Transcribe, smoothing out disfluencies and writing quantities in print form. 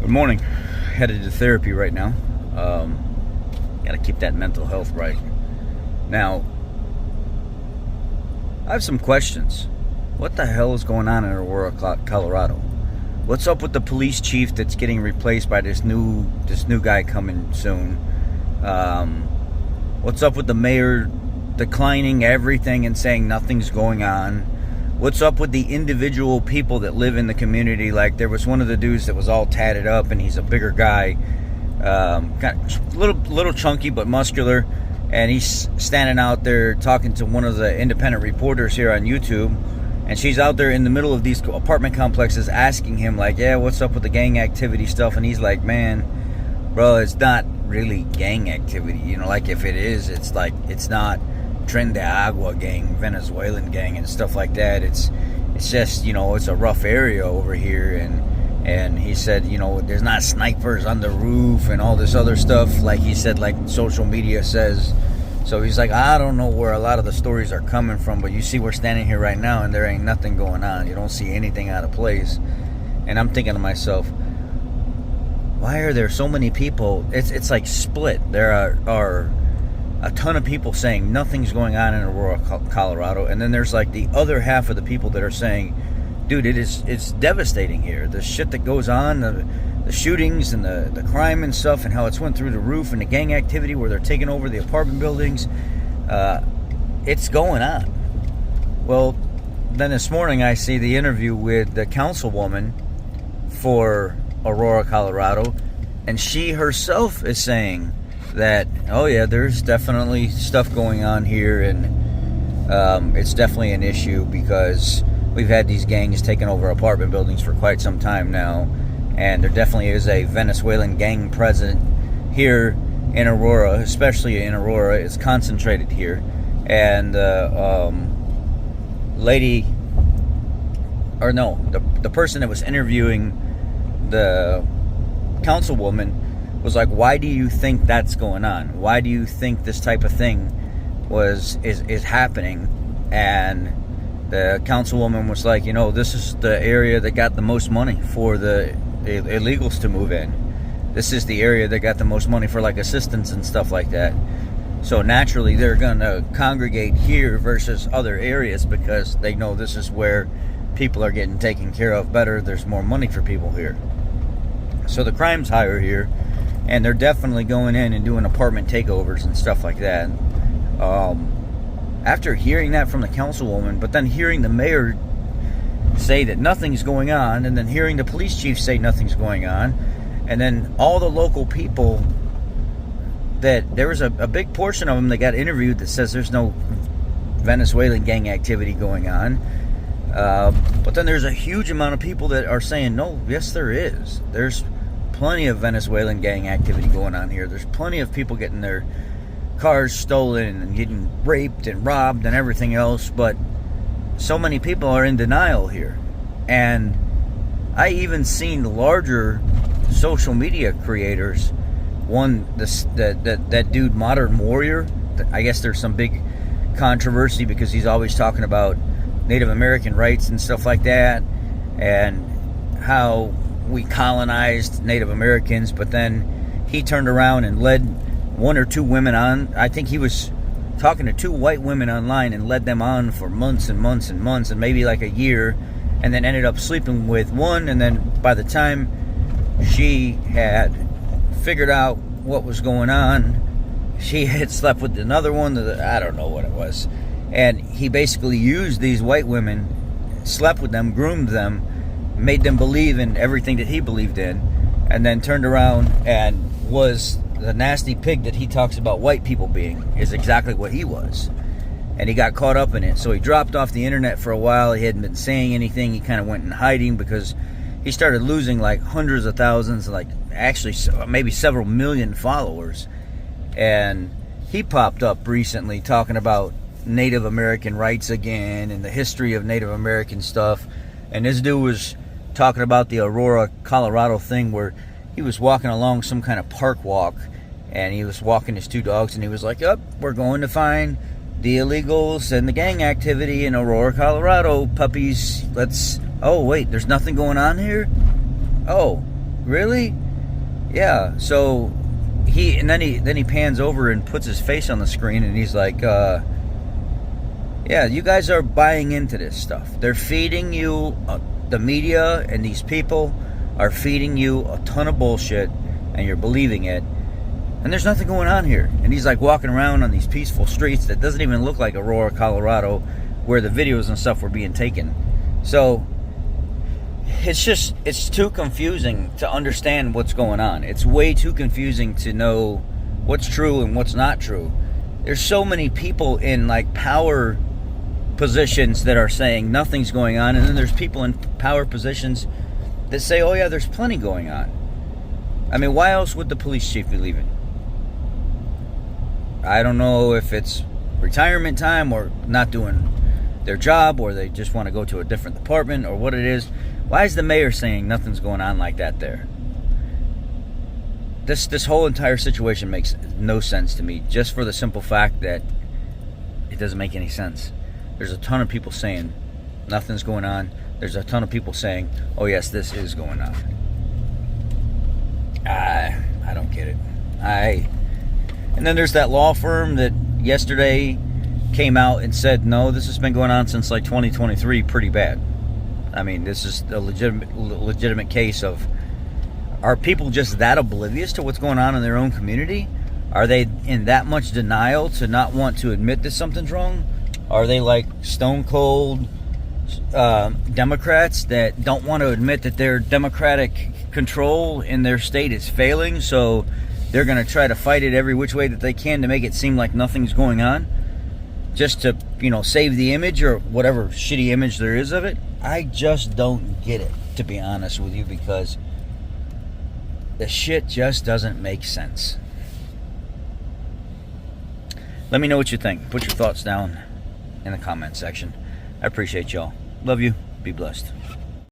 Good morning. Headed to therapy right now. Got to keep that mental health right. Now, I have some questions. What the hell is going on in Aurora, Colorado? What's up with the police chief that's getting replaced by this new guy coming soon? What's up with the mayor declining everything and saying nothing's going on? What's up with the individual people that live in the community? Like, there was one of the dudes that was all tatted up, and he's a bigger guy, kind of little chunky but muscular, and he's standing out there talking to one of the independent reporters here on YouTube, and she's out there in the middle of these apartment complexes asking him, like, yeah, what's up with the gang activity stuff? And he's like, man, bro, it's not really gang activity. You know, like, if it is, it's like, it's not Tren de Agua gang, Venezuelan gang and stuff like that. It's just, you know, it's a rough area over here. And he said, you know, there's not snipers on the roof and all this other stuff, like he said, like social media says. So he's like, I don't know where a lot of the stories are coming from, but you see, we're standing here right now and there ain't nothing going on. You don't see anything out of place. And I'm thinking to myself, why are there so many people? It's like split. There are a ton of people saying nothing's going on in Aurora, Colorado, and then there's like the other half of the people that are saying, dude, it's devastating here. The shit that goes on, the shootings and the crime and stuff, and how it's went through the roof, and the gang activity where they're taking over the apartment buildings, it's going on. Well, then this morning I see the interview with the councilwoman for Aurora, Colorado, and she herself is saying that, oh yeah, there's definitely stuff going on here, and it's definitely an issue because we've had these gangs taking over apartment buildings for quite some time now, and there definitely is a Venezuelan gang present here in Aurora, especially in Aurora. It's concentrated here, and the person that was interviewing the councilwoman was like, why do you think that's going on? Why do you think this type of thing is happening? And the councilwoman was like, you know, this is the area that got the most money for the illegals to move in. This is the area that got the most money for like assistance and stuff like that. So naturally they're gonna congregate here versus other areas because they know this is where people are getting taken care of better. There's more money for people here. So the crime's higher here, and they're definitely going in and doing apartment takeovers and stuff like that. After hearing that from the councilwoman, but then hearing the mayor say that nothing's going on, and then hearing the police chief say nothing's going on, and then all the local people, that there was a big portion of them that got interviewed that says there's no Venezuelan gang activity going on. But then there's a huge amount of people that are saying, no, yes there is. There's plenty of Venezuelan gang activity going on here. There's plenty of people getting their cars stolen and getting raped and robbed and everything else, but so many people are in denial here. And I even seen larger social media creators, that dude Modern Warrior, I guess there's some big controversy because he's always talking about Native American rights and stuff like that, and how we colonized Native Americans, but then he turned around and led one or two women on. I think he was talking to two white women online and led them on for months and months and months, and maybe like a year, and then ended up sleeping with one, and then by the time she had figured out what was going on, she had slept with another one. I don't know what it was. And he basically used these white women, slept with them, groomed them, made them believe in everything that he believed in, and then turned around and was the nasty pig that he talks about white people being, is exactly what he was. And he got caught up in it. So he dropped off the internet for a while. He hadn't been saying anything. He kind of went in hiding because he started losing like hundreds of thousands, like actually maybe several million followers. And he popped up recently talking about Native American rights again and the history of Native American stuff. And this dude was talking about the Aurora, Colorado thing where he was walking along some kind of park walk, and he was walking his two dogs, and he was like, yep, we're going to find the illegals and the gang activity in Aurora, Colorado. Puppies, let's... Oh, wait, there's nothing going on here? Oh, Really? Yeah. So then he pans over and puts his face on the screen, and he's like, yeah, you guys are buying into this stuff. They're feeding you, the media and these people are feeding you a ton of bullshit, and you're believing it. And there's nothing going on here. And he's like walking around on these peaceful streets that doesn't even look like Aurora, Colorado, where the videos and stuff were being taken. So it's too confusing to understand what's going on. It's way too confusing to know what's true and what's not true. There's so many people in like power positions that are saying nothing's going on, and then there's people in power positions that say, oh yeah, there's plenty going on. I mean, why else would the police chief be leaving? I don't know if it's retirement time or not doing their job, or they just want to go to a different department, or what it is. Why is the mayor saying nothing's going on like that there? This whole entire situation makes no sense to me, just for the simple fact that it doesn't make any sense. There's a ton of people saying nothing's going on. There's a ton of people saying, oh yes, this is going on. I don't get it. And then there's that law firm that yesterday came out and said, no, this has been going on since like 2023 pretty bad. I mean, this is a legitimate case of, are people just that oblivious to what's going on in their own community? Are they in that much denial to not want to admit that something's wrong? Are they like stone cold Democrats that don't want to admit that their democratic control in their state is failing, so they're going to try to fight it every which way that they can to make it seem like nothing's going on, just to, save the image or whatever shitty image there is of it? I just don't get it, to be honest with you, because the shit just doesn't make sense. Let me know what you think. Put your thoughts down in the comment section. I appreciate y'all. Love you. Be blessed.